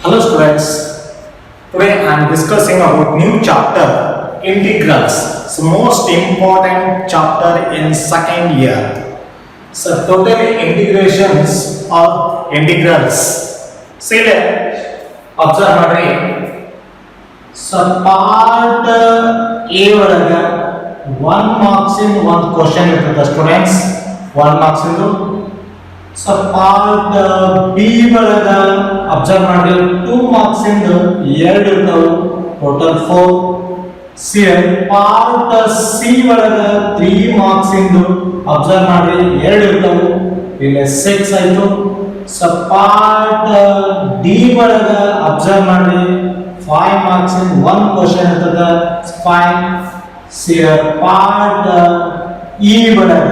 Hello students, today I am discussing about new chapter integrals. It's the most important chapter in second year. So total integrations or integrals. See there, observe madri. So part A ಒಳಗೆ 1 marks in one question ಇರ್ತದೆ students. 1 marks in So part B ಒಳಗ observe ಮಾಡಿ 2 marks ಇಂದು 2 ಇರ್ತಾವು total 4. C part C ಒಳಗ 3 marks ಇಂದು observe ಮಾಡಿ 2 ಇರ್ತಾವು ಇಲ್ಲಿ 6 ಆಯ್ತು. So part D ಒಳಗ observe ಮಾಡಿ 5 marks in one question ಇರ್ತದ 5. C part E ಒಳಗ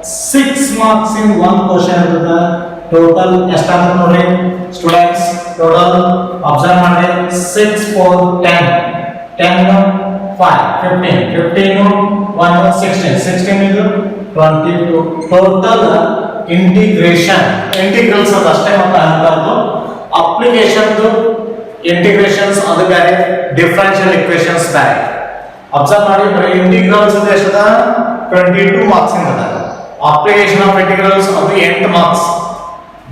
6 marks in one question ಇರ್ತದ total ಎಷ್ಟಾಗುತ್ತೆ ನೋಡಿ ಸ್ಟೂಡೆಂಟ್ಸ್ total observe ಮಾಡಿ 6 4 10 10 5 15 15 1 16 16 ಇದು 22 total integration integrals ಅದು ಅಷ್ಟೇ ಮಾತ್ರ ಅನ್ಬಾರ್ದು ಅಪ್ಲಿಕೇಶನ್ ಇಂಟಿಗ್ರೇಷನ್ಸ್ ಅದು ಬೇರೆ ಡಿಫರೆನ್ಷಿಯಲ್ ಈಕ್ವೇಷನ್ಸ್ ಬೇರೆ ಅಬ್ಸರ್ವ್ ಮಾಡಿ ಬರೀ ಇಂಟಿಗ್ರಲ್ಸ್ ಅದು ಎಷ್ಟದ 22 ಮಾರ್ಕ್ಸ್ ಇಂದ ಅಪ್ಲಿಕೇಶನ್ ಆಫ್ ಇಂಟಿಗ್ರಲ್ಸ್ ಅದು 8 ಮಾರ್ಕ್ಸ್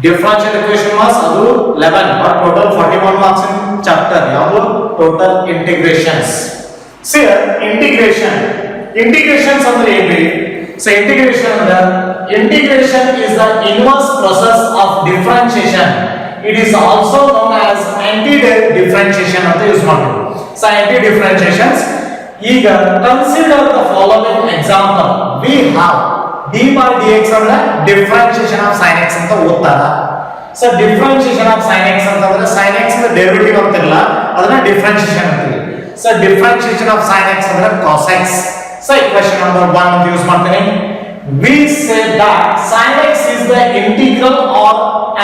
ಡಿಫರೆನ್ಷಿಯಲ್ ಈಕ್ವೇಷನ್ ಮಾರ್ಕ್ಸ್ ಅದು 11 but total 41 marks in chapter ಯಾವುದು ಟೋಟಲ್ ಇಂಟಿಗ್ರೇಷನ್ಸ್ ಸಿ ಇಂಟಿಗ್ರೇಷನ್ಸ್ ಅಂದ್ರೆ ಏನ್ರಿ ಸೊ ಇಂಟಿಗ್ರೇಷನ್ ಅಂದ್ರೆ integration is the inverse process of differentiation it is also known as anti-differentiation ಅಂತ use ಮಾಡ್ತೀವಿ so anti-differentiations ಈಗ consider the following example we have d by dx ಅಂದ್ರೆ differentiation of sin x ಅಂತ ಓದ್ತಾರ so differentiation of sin x ಅಂತಂದ್ರೆ sin x ನ derivative ಅಂತಿರಲ್ಲ ಅದನ್ನ differentiation ಅಂತೀವಿ so differentiation of sin x ಅಂದ್ರೆ cos x so equation number 1 ಅಂತ use ಮಾಡ್ತೀನಿ we say that sin x is the integral or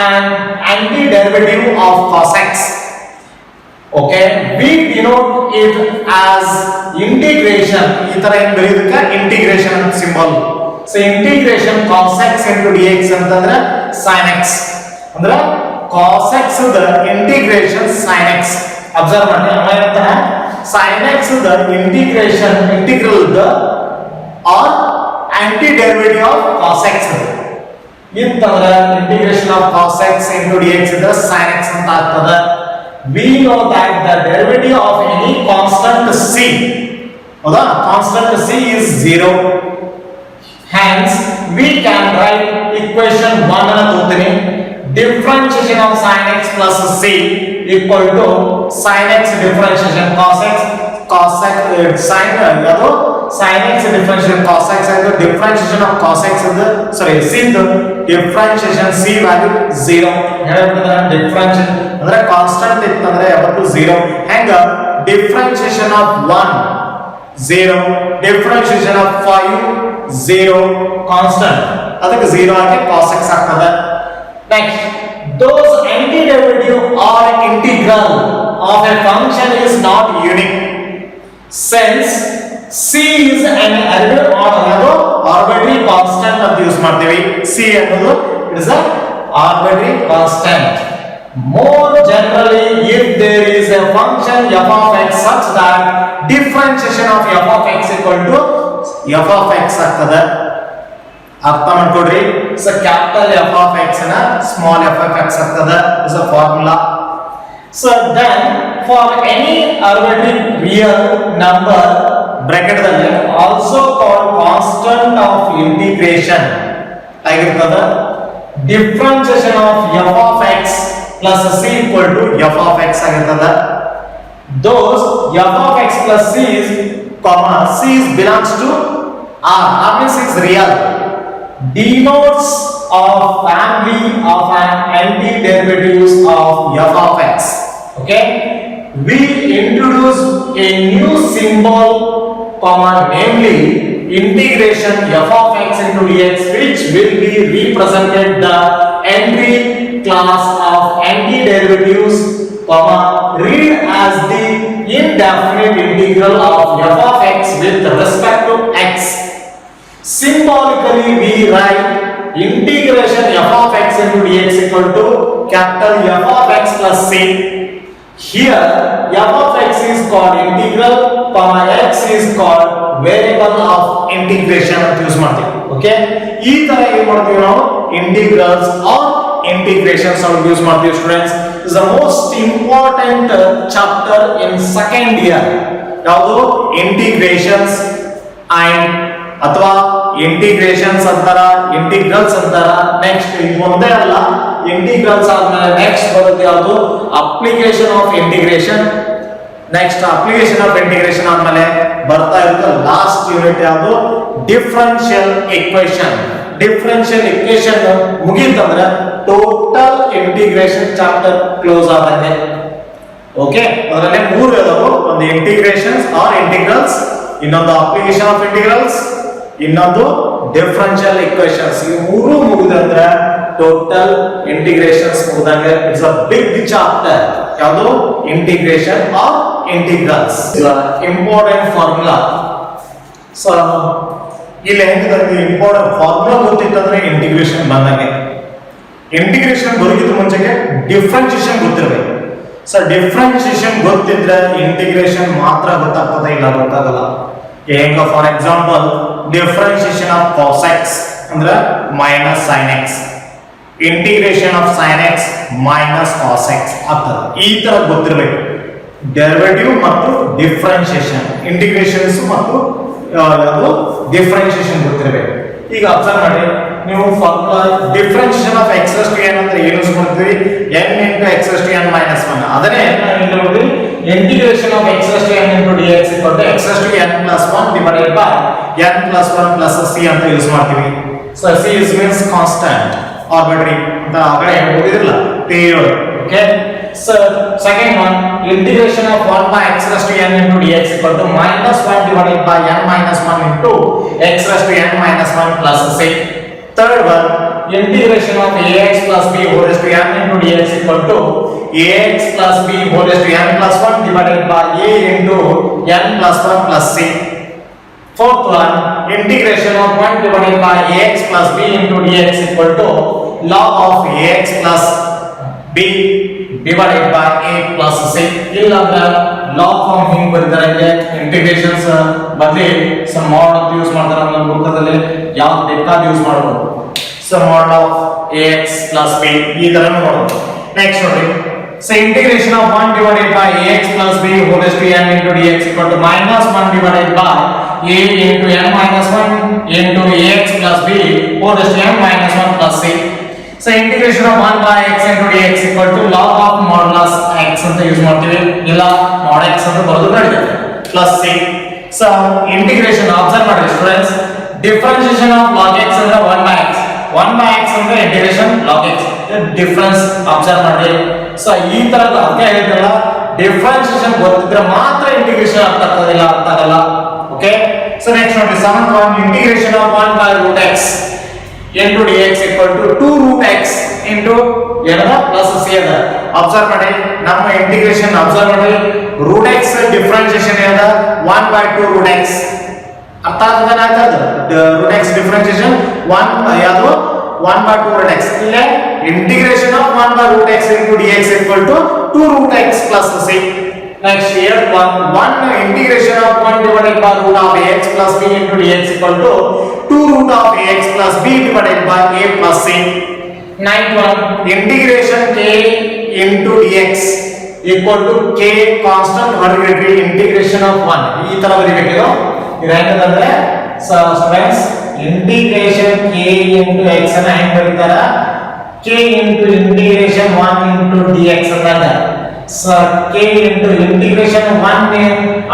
an antiderivative of cos x. Okay, we denote it as integration. इतर ಏನು ಬರೆಯೋದಕ್ಕೆ integration symbol. So integration cos x into dx ಅಂತಂದ್ರೆ sin x. ಅಂದ್ರೆ cos x the integration sin x. Observe ಮಾಡಿ ಏನಾಗುತ್ತೆ sin x the integral the or antiderivative of cos x. ಇಂತಂದ್ರೆ integration of cos x into dx ಇದ್ರೆ sin x ಅಂತ ಆಗ್ತದೆ we know that the derivative of any constant c ಹೌದಾ constant c is 0 hence we can write equation 1 ಅನ್ನು ತಗೋತೀನಿ differentiation of sin x plus c equal to sin x differentiation cos x sin ಅದು sin x differentiation cos x and the differentiation of cos x is the c the differentiation c value 0 ಹೇಳಬೇಕಂದ್ರೆ differentiation ಅಂದ್ರೆ constant ಇತ್ತಂದ್ರೆ ಯಾವತ್ತು 0 ಹೆಂಗ differentiation of 1 0 differentiation of 5 0 constant ಅದಕ್ಕೆ 0 ಆಗಿ cos x ಆಗ್ತದೆ next those antiderivative or integral of a function is not unique since c is an arbitrary constant ಅಂತ use ಮಾಡ್ತೀವಿ c ಅನ್ನೋದು it is a arbitrary constant more generally if there is a function f of x such that differentiation of f of x equal to f of x ಆಗ್ತದೆ ಅರ್ಥ ಮಾಡ್ಕೊಡ್ರಿ so capital f of x ನ small f of x ಆಗ್ತದೆ is a formula so then for any arbitrary real number bracket ದಲ್ಲಿ also called constant of integration ಆಗಿರ್ತದೆ differentiation of f of x plus c equal to f of x ಆಗಿರ್ತದೆ those f of x plus c is comma c belongs to r means is real denotes of family of an antiderivatives of f of x okay we introduce a new symbol comma namely integration f of x into dx which will be represented the entry class of antiderivatives comma read as the indefinite integral of f of x with respect to x symbolically we write integration f of x into dx equal to capital F of x plus c. Here f of x is called integral, comma x is called variable of integration ಅಂತ use ಮಾಡ್ತೀವಿ. Okay, ಈ ತರ ಏನು ಮಾಡ್ತೀವಿ ನಾವು integrals or integrations ನಾವು use ಮಾಡ್ತೀವಿ students. Is the most important chapter in second year. ಯಾವುದು ಇಂಟಿಗ್ರೇಷನ್ಸ್ ಅಂಡ್ ಅಥವಾ ಇಂಟಿಗ್ರೇಷನ್ಸ್ ಅಂತಾರ, ಇಂಟಿಗ್ರಲ್ಸ್ ಅಂತಾರ. ನೆಕ್ಸ್ಟ್ ಇದು ಒಂದೇ ಅಲ್ಲ, ಇಂಟಿಗ್ರಲ್ಸ್ ಆದ್ಮೇಲೆ ನೆಕ್ಸ್ಟ್ ಬರುತ್ತೆ ಯಾವುದು application of integration. Next application of integration ಆದ್ಮೇಲೆ ಬರ್ತಾ ಇರುತ್ತೆ ಲಾಸ್ಟ್ ಯೂನಿಟ್ ಯಾವುದು ಡಿಫರೆನ್ಷಿಯಲ್ ಇಕ್ವೇಶನ್. ಡಿಫರೆನ್ಷಿಯಲ್ ಇಕ್ವೇಶನ್ ಮುಗೀತಂದ್ರೆ ಟೋಟಲ್ ಇಂಟಿಗ್ರೇಷನ್ ಚಾಪ್ಟರ್ ಕ್ಲೋಸ್ ಆದಂಗೆ. ಓಕೆ, ಅದರಲ್ಲಿ ಮೂರು ಇದಾವೆ, ಒಂದು ಇಂಟಿಗ್ರೇಷನ್ಸ್ ಆರ್ ಇಂಟಿಗ್ರಲ್ಸ್, ಇನ್ನೊಂದು ಅಪ್ಲಿಕೇಶನ್ ಆಫ್ ಇಂಟಿಗ್ರಲ್ಸ್, ಇನ್ನೊಂದು ಡಿಫರೆನ್ಷಿಯಲ್ ಇಕ್ವೇಶನ್ಸ್. ಈ ಮೂರು ಮುಗಿದಂದ್ರೆ ಟೋಟಲ್ ಇಂಟಿಗ್ರೇಷನ್ಸ್ ಮುಗಿದಂಗೆ. ಇಟ್ಸ್ ಅ ಬಿಗ್ ಚಾಪ್ಟರ್ ಯಾವುದು integration or integrals. Important formula. So ಇಲ್ಲಿ ಹೆಂಗಿದೆ ಇಂಪಾರ್ಟೆಂಟ್ ಫಾರ್ಮುಲಾ ಗೊತ್ತಿತ್ತಂದ್ರೆ ಇಂಟಿಗ್ರೇಷನ್ ಬಂದಂಗೆ. ಇಂಟಿಗ್ರೇಷನ್ ಬರೋಕ್ಕಿಂತ ಮುಂಚೆಗೆ ಡಿಫರೆನ್ಷಿಯೇಷನ್ ಗೊತ್ತಿರಬೇಕು. ಸೊ ಡಿಫರೆನ್ಷಿಯೇಷನ್ ಗೊತ್ತಿದ್ರೆ ಇಂಟಿಗ್ರೇಷನ್ ಮಾತ್ರ ಗೊತ್ತಾಗ್ತದೆ, ಇಲ್ಲ ಗೊತ್ತಾಗಲ್ಲ. ಈಗ for example differentiation of cos x ಅಂದ್ರೆ minus sin x, integration of sin x minus cos x ಆಗ್ತದೆ. ಈ ತರ ಗೊತ್ತಿರಬೇಕು. ಡೆರಿವೇಟಿವ್ ಮತ್ತು ಡಿಫರೆನ್ಷಿಯೇಷನ್, ಇಂಟಿಗ್ರೇಷನ್ಸ್ ಮತ್ತು ಯಾವುದು ಡಿಫರೆನ್ಷಿಯೇಷನ್ ಗೊತ್ತಿರಬೇಕು. ಈಗ ಅಬ್ಸರ್ವ್ ಮಾಡಿ, ನೀವು formula differentiation of x raised to n ಅಂತ ಏನು ಯೂಸ್ ಮಾಡ್ತೀವಿ, n into x raised to n minus 1. ಅದನ್ನೇ ನಾವು ಇಲ್ಲಿ ನೋಡ್ತೀವಿ integration of x raised to n into dx equal to x raised to n plus 1 divided by n plus 1 plus c ಅಂತ use ಮಾಡ್ತೀವಿ. So c is means constant, arbitrary ಅಂತ ಆಗಲೇ ಹೇಳಿದಿರಲ್ಲ period. Okay, so second one integration of 1 by x raised to n into dx equal to minus 1 divided by n minus 1 into x raised to n minus 1 plus c. Third one integration of ax plus b whole raised to n into dx equal to ax plus b whole raised to n plus 1 divided by a into n plus 1 plus c. Fourth one integration of 1 divided by ax plus b into dx equal to log of ax plus b divided by a plus c. ಇಲ್ಲಾಂದ್ರೆ log form ಹಿಂಗ್ ಬರೀತಾರೆ, integrations ಬದಲಿ some ಮಾಡ್ ಅಂತ use ಮಾಡ್ತಾರೆ. ನಮ್ಮ ಬುಕ್ಕದಲ್ಲಿ ಯಾವ್ದು ಬೇಕಾದ ಯೂಸ್ ಮಾಡಬಹುದು. ಸೊ ಮಾಡ್ ಆಫ್ ax plus b ಈ ತರ ಮಾಡೋದು. ನೆಕ್ಸ್ಟ್ ನೋಡಿ, so integration of 1 divided by ax plus b whole raised to n into dx equal to minus 1 divided by a into n minus 1 into ax plus b whole raised to n minus 1 plus c. So integration of 1 by x into dx equal to log of modulus x ಅಂತ use ಮಾಡ್ತೀವಿ, ಇಲ್ಲ mod x ಅಂತ ಬರೋದು ನಡೆಯುತ್ತೆ plus c. So integration observe ಮಾಡಿ students, differentiation of log x ಅಂದ್ರೆ 1 by x, 1 by x ಅಂದ್ರೆ integration log x. Difference observe ಮಾಡಿ. ಸೊ ಈ ತರದ ಅರ್ಥ ಹೇಳಿದ್ರಲ್ಲ, ಡಿಫರೆನ್ಷಿಯೇಷನ್ ಗೊತ್ತಿದ್ರೆ ಮಾತ್ರ ಇಂಟಿಗ್ರೇಷನ್ ಅರ್ಥ ಆಗೋದಿಲ್ಲ, ಅರ್ಥ ಆಗಲ್ಲ. ಓಕೆ, ಸೊ ನೆಕ್ಸ್ಟ್ ನೋಡಿ, seventh one integration of 1 by root x into dx equal to 2 root x into ಏನದ ಪ್ಲಸ್ c ಅದ. ಅಬ್ಸರ್ವ್ ಮಾಡಿ ನಮ್ಮ ಇಂಟಿಗ್ರೇಷನ್ ಅಬ್ಸರ್ವ್ ಮಾಡಿ, ರೂಟ್ x ಡಿಫರೆನ್ಷಿಯೇಷನ್ ಏನದ 1 by 2 root x. ಅರ್ಥ ಆಗ್ತದ ಆಗ್ತದ ರೂಟ್ x ಡಿಫರೆನ್ಷಿಯೇಷನ್ 1 ಯಾವುದು 1 by 2 root x. ಇಲ್ಲ integration of 1 by root x into dx equal to 2 root x plus c. Next here 1 integration of 1 divided by root of ax plus b into dx equal to 2 root of ax plus b divided by a plus c. Ninth one integration k into dx equal to k constant arbitrary integration of 1. ಈ ತರ ಬರೀಬೇಕು. ಇದು ಏನಂತಂದ್ರೆ students integration k into x ಅನ್ನು ಹೆಂಗ್ ಬರೀತಾರ, k into integration 1 into dx ಅಂದಾಗ so k into integration 1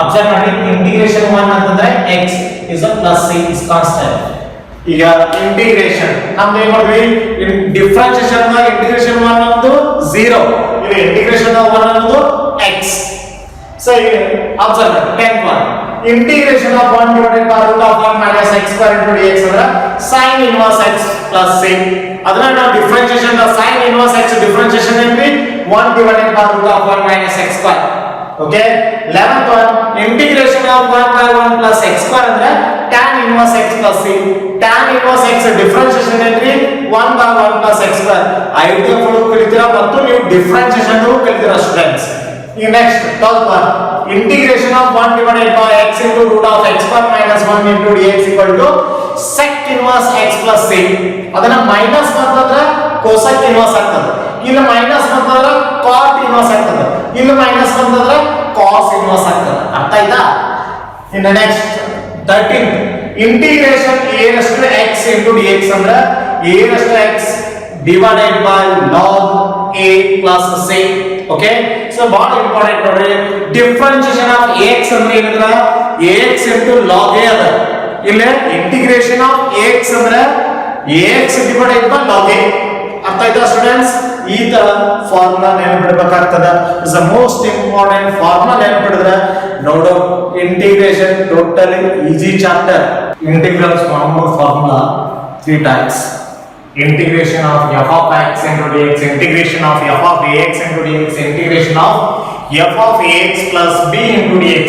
observe ಮಾಡಿ, integration 1 ಅಂತಂದ್ರೆ x is a plus c is constant. ಈಗ ಇಂಟಿಗ್ರೇಷನ್ ನಮ್ದು ಏನು ಮಾಡ್ತೀವಿ, ಡಿಫರೆನ್ಷಿಯೇಷನ್ ನ ಇಂಟಿಗ್ರೇಷನ್ 1 ಅನ್ನೋದು 0, ಇಲ್ಲಿ ಇಂಟಿಗ್ರೇಷನ್ 1 ಅನ್ನೋದು x. So observe 10th one integration of 1 divided by root of 1 minus x square into dx ಅಂದ್ರೆ sin inverse x plus c. ಅದನ್ನ ನಾವು differentiation sin inverse x differentiation ಏನ್ರಿ 1 divided by root of 1 minus x square. Okay, 11th one integration of 1 by 1 plus x square ಅಂದ್ರೆ tan inverse x plus c. tan inverse x differentiation ಏನ್ರಿ 1 by 1 plus x square. IDF ಕಲಿತೀರಾ ಮತ್ತು ನೀವು differentiation ಕಲಿತೀರಾ students. ಈಗ next 12th one, integration of 1 divided by x into root of x square minus 1 into dx equal to sec inverse x plus c. ಅದನ್ನ minus ಮಾಡ್ತಂದ್ರೆ cosec inverse ಆಗ್ತದೆ, ಇಲ್ಲ minus ಮಾಡ್ತಂದ್ರೆ cot inverse ಆಗ್ತದೆ, ಇಲ್ಲ minus ಮಾಡ್ತಂದ್ರೆ cos inverse ಆಗ್ತದೆ. ಅರ್ಥ ಆಯ್ತಾ? ಇನ್ನು next 13th, integration a raised to x into dx ಅಂದ್ರೆ a raised to x divided by log a plus c. Okay, so ಬಹಳ ಇಂಪಾರ್ಟೆಂಟ್ ನೋಡ್ರಿ, ಡಿಫರೆನ್ಷಿಯೇಷನ್ ಆಫ್ ax ಅಂದ್ರೆ ಏನಂದ್ರ ax into log a ಅದ. ಇಲ್ಲಿ ಇಂಟಿಗ್ರೇಷನ್ ಆಫ್ ax ಅಂದ್ರೆ ax divided by log a. ಅರ್ಥ ಆಯ್ತಾ ಸ್ಟೂಡೆಂಟ್ಸ್? ಈ ತರ ಫಾರ್ಮುಲಾ ನೆನಪಿಡಬೇಕಾಗ್ತದ. Is the most important formula ನೆನಪಿಡಿದ್ರೆ ನೋಡು integration totally easy chapter. Integrals formula 3 types. Integration of f of x into dx, integration of f of ax into dx, integration of f of ax plus b into dx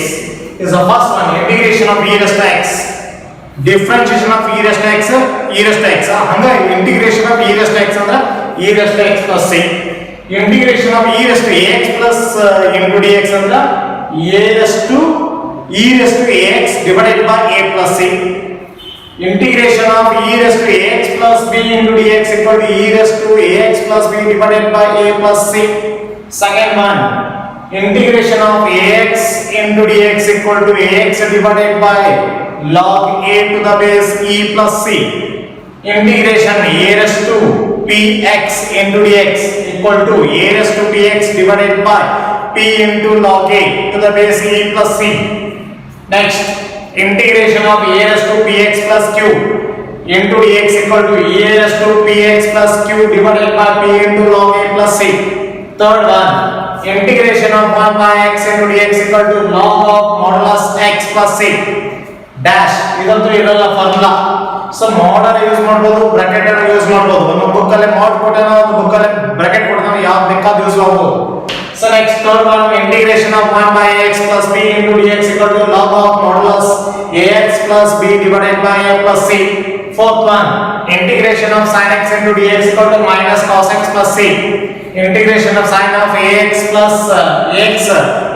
is the first one. Integration of e raised to x, differentiation of e raised to x, e raised to x. ಹಂಗ integration of e raised to x ಅಂದ್ರೆ e raised to x plus c. Integration of e raised to ax plus into dx ಅಂದ್ರೆ a raised to ax divided by a plus c. Integration of e raised to ax plus b into dx equal to e raised to ax plus b divided by a plus c. Second one, integration of ax into dx equal to ax divided by log a to the base e plus c. Integration a raised to px into dx equal to a raised to px divided by p into log a to the base e plus c. Next, integration of a raised to px plus q into dx equal to a raised to px plus q divided by p into log a plus c. Third one, integration of 1 by x into dx equal to log of modulus x plus c dash. ಇದಂತೂ ಇರಲ್ಲ formula. So ಮಾಡಲ್ use ಮಾಡಬಹುದು, bracket ಅನ್ನು use ಮಾಡಬಹುದು. ಒಂದು book ಅಲ್ಲಿ ಮಾಡ್ ಕೊಟ್ಟಾನ, ಒಂದು ಬುಕ್ ಅಲ್ಲಿ ಬ್ರಾಕೆಟ್ ಕೊಡ್ತಾನೆ, ಯಾವ್ದು ಬೇಕಾದ ಯೂಸ್ ಮಾಡಬಹುದು. So next third one, integration of 1 by x plus b into dx equal to log of modulus ax plus b divided by a plus c. Fourth one, integration of sin x into dx equal to minus cos x plus c. Integration of sin of ax plus x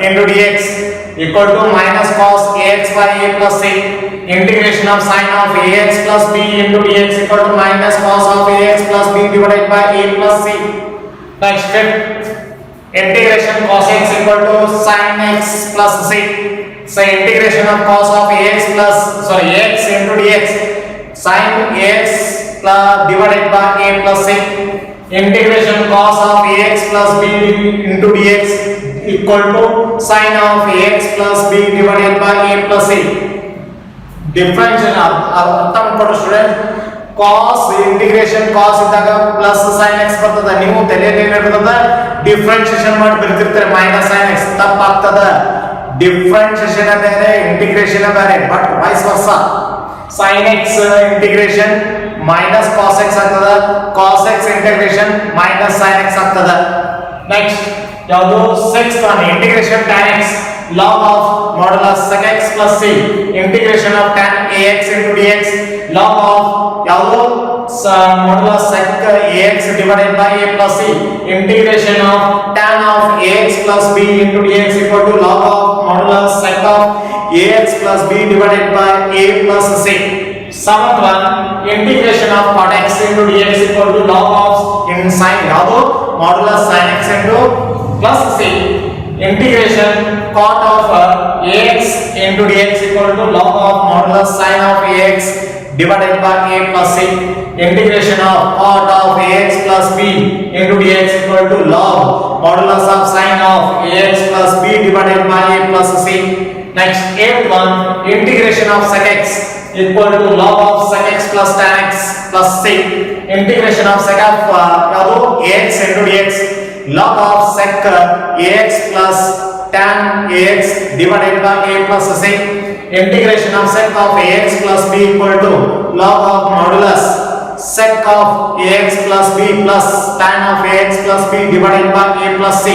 into dx equal to minus cos ax by a plus c. Integration of sin of ax plus b into dx equal to minus cos of ax plus b divided by a plus c. Next fifth, integration cos x equal to sin x plus c. So integration of cos of ax plus x into dx sin x plus divided by a plus c. Integration cos of ax plus b into dx equal to sin of ax plus b divided by a plus c. Differentiation ಅರ್ಥ ಮಾಡ್ಕೊಳ್ಳಿ student. cos integration cos ಇದ್ದಾಗ plus sin x ಬರ್ತದ. ನೀವು ತಲೆಯಲ್ಲಿ ಏನಿರ್ತದ differentiation ಮಾಡಿ ಬರ್ತಿರ್ತಾರೆ minus sin x, ತಪ್ಪಾಗ್ತದ. ಡಿಫರೆನ್ಷಿಯೇಷನ್ ಬೇರೆ, ಇಂಟಿಗ್ರೇಷನ್ ಬೇರೆ, but vice versa. sin x integration minus cos x ಆಗ್ತದ, cos x integration minus sin x ಆಗ್ತದ. ನೆಕ್ಸ್ಟ್ ಯಾವುದು 6th one, integration tan x log of modulus sec x plus c. Integration of tan ax into dx log of ಯಾವುದು modulus sec ax divided by a plus c. Integration of tan of ax plus b into dx equal to log of modulus sec of ax plus b divided by a plus c. 7th one, integration of cot x into dx equal to log of in sin ಯಾವುದು modulus sin x into plus c. Integration cot of ax into dx equal to log of modulus sin of ax divided by a plus c. Integration of cot of ax plus b into dx equal to log modulus of sin of ax plus b divided by a plus c. Next 8th one, integration of sec x equal to log of sec x plus tan x plus c. Integration of sec of ಯಾವುದು ax into dx log of sec ax plus tan ax divided by a plus c. Integration of sec of ax plus b equal to log of modulus sec of ax plus b plus tan of ax plus b divided by a plus c.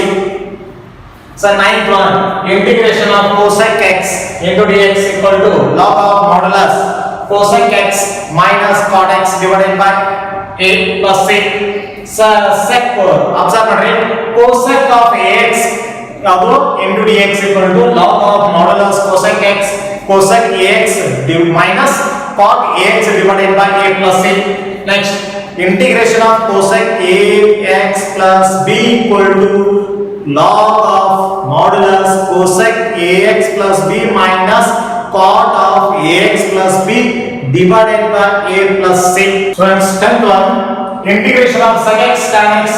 So 9th one, integration of cosec x into dx equal to log of modulus cosec x minus cot x divided by a plus c. sec observe ಮಾಡ್ರಿ cosec of ax ಅದು into dx equal to log of modulus cosec x cosec ax minus cot ax divided by a plus c. Next, integration of cosec ax plus b equal to log of modulus cosec ax plus b minus cot of ax plus b divided by a plus c. So in step 1, integration of sec x tan x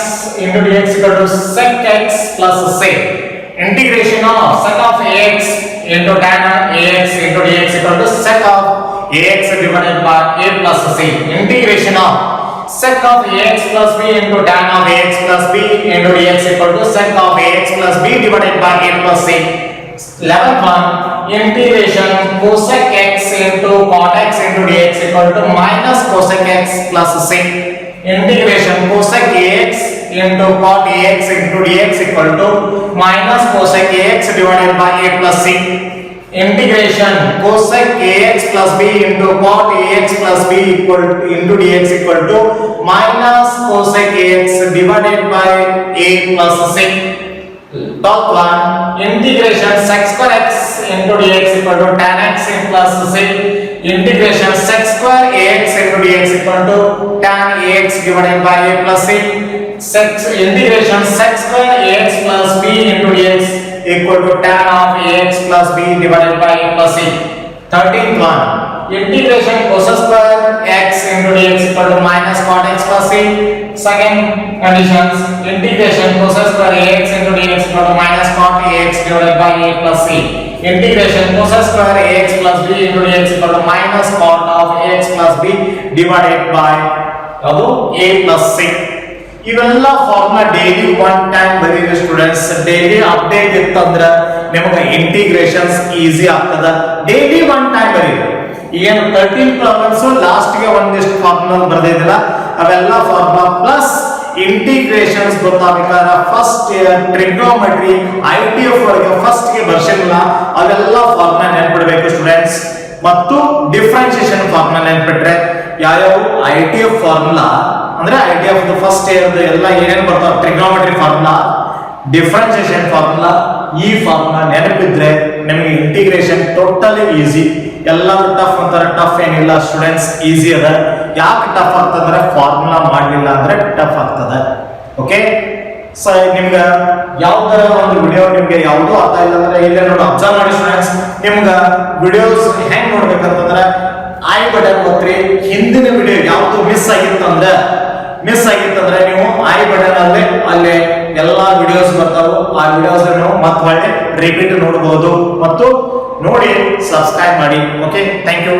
into dx equal to sec x plus c. Integration of sec of ax into tan ax into dx equal to sec of ax divided by a plus c. Integration of sec of ax plus b into tan of ax plus b into dx equal to sec of ax plus b divided by a plus c. Level 1, integration cosec x into cot x into dx equal to minus cosec x plus c. Integration cosec ax into cot ax into dx equal to minus cosec ax divided by a plus c. Integration cosec ax plus b into cot ax plus b equal to into dx equal to minus cosec ax divided by a plus c. Top one, integration sec square x into dx equal to tan x plus c. Integration sec square ax into dx equal to tan ax divided by a plus c. Integration sec square ax plus b into dx equal to tan of ax plus b divided by a plus c. 13th one, integration cos square x into dx equal to minus cot x plus c. Second conditions, integration cos square ax into dx equal to minus cot ax divided by a plus c. Integration cos square ax plus b into dx equal to minus cot of ax plus b divided by ಅದು a plus c. ಇವೆಲ್ಲ formula daily one time ಬರೀರಿ students. Daily update ಇತ್ತಂದ್ರೆ ನಿಮಗೆ integrations easy ಆಗ್ತದ. Daily one time ಬರೀರಿ. ಏನು 13 problems last ಗೆ ಒಂದಿಷ್ಟು ಫಾರ್ಮುಲಾ ಬರ್ದಿದ್ದಿಲ್ಲ ಅವೆಲ್ಲ ಫಾರ್ಮುಲಾ ಪ್ಲಸ್ ಇಂಟಿಗ್ರೇಷನ್ಸ್ ಗೊತ್ತಾಗಬೇಕಾದ್ರೆ ಫಸ್ಟ್ ಟ್ರಿಗ್ನೋಮೆಟ್ರಿ ITF ವರೆಗೆ ಫಸ್ಟ್ ಗೆ ಬರ್ಸಿಲ್ಲ ಅವೆಲ್ಲ ಫಾರ್ಮುಲಾ ನೆನಪಿಡಬೇಕು ಸ್ಟೂಡೆಂಟ್ಸ್. ಮತ್ತು ಡಿಫರೆನ್ಷಿಯೇಷನ್ ಫಾರ್ಮುಲಾ ನೆನಪಿಟ್ರೆ ಯಾವ ITF ಫಾರ್ಮುಲಾ ಅಂದ್ರೆ ITF ಫಸ್ಟ್ ಇಯರ್ ಎಲ್ಲ ಏನೇನು ಬರ್ತಾವ ಟ್ರಿಗ್ನೋಮೆಟ್ರಿ ಫಾರ್ಮುಲಾ ಡಿಫರೆನ್ಷಿಯೇಷನ್ ಫಾರ್ಮುಲಾ ಈ ಫಾರ್ಮುಲಾ ನೆನಪಿದ್ರೆ ನಿಮಗೆ ಇಂಟಿಗ್ರೇಷನ್ ಟೋಟಲಿ ಈಸಿ. ಎಲ್ಲರೂ ಟಫ್ ಅಂತಾರೆ, ಟಫ್ ಏನಿಲ್ಲ ಸ್ಟೂಡೆಂಟ್ಸ್, ಈಸಿ ಅದ. ಯಾಕೆ ಟಫ್ ಆಗ್ತಂದ್ರೆ ಫಾರ್ಮುಲಾ ಮಾಡಲಿಲ್ಲ ಅಂದ್ರೆ ಟಫ್ ಆಗ್ತದೆ. ಓಕೆ, ಸೊ ನಿಮ್ಗೆ ಯಾವ್ದಾರ ಒಂದು ವಿಡಿಯೋ ನಿಮ್ಗೆ ಯಾವ್ದು ಅರ್ಥ ಇಲ್ಲ ಅಂದ್ರೆ ಇಲ್ಲೇ ನೋಡಿ ಅಬ್ಸರ್ವ್ ಮಾಡಿ ಸ್ಟೂಡೆಂಟ್ಸ್. ನಿಮ್ಗೆ ವಿಡಿಯೋಸ್ ಹೆಂಗ್ ನೋಡ್ಬೇಕಂತಂದ್ರೆ ಐ ಬಟನ್ ಒತ್ತಿರಿ. ಹಿಂದಿನ ವಿಡಿಯೋ ಯಾವ್ದು ಮಿಸ್ ಆಗಿತ್ತಂದ್ರೆ ನೀವು ಐ ಬಟನ್ ಅಲ್ಲಿ ಎಲ್ಲಾ ವಿಡಿಯೋಸ್ ಬರ್ತಾವು. ಆ ವಿಡಿಯೋಸ್ ನೀವು ಮತ್ತೆ ರಿಪೀಟ್ ನೋಡಬಹುದು ಮತ್ತು ನೋಡಿ ಸಬ್ಸ್ಕ್ರೈಬ್ ಮಾಡಿ. Okay, thank you.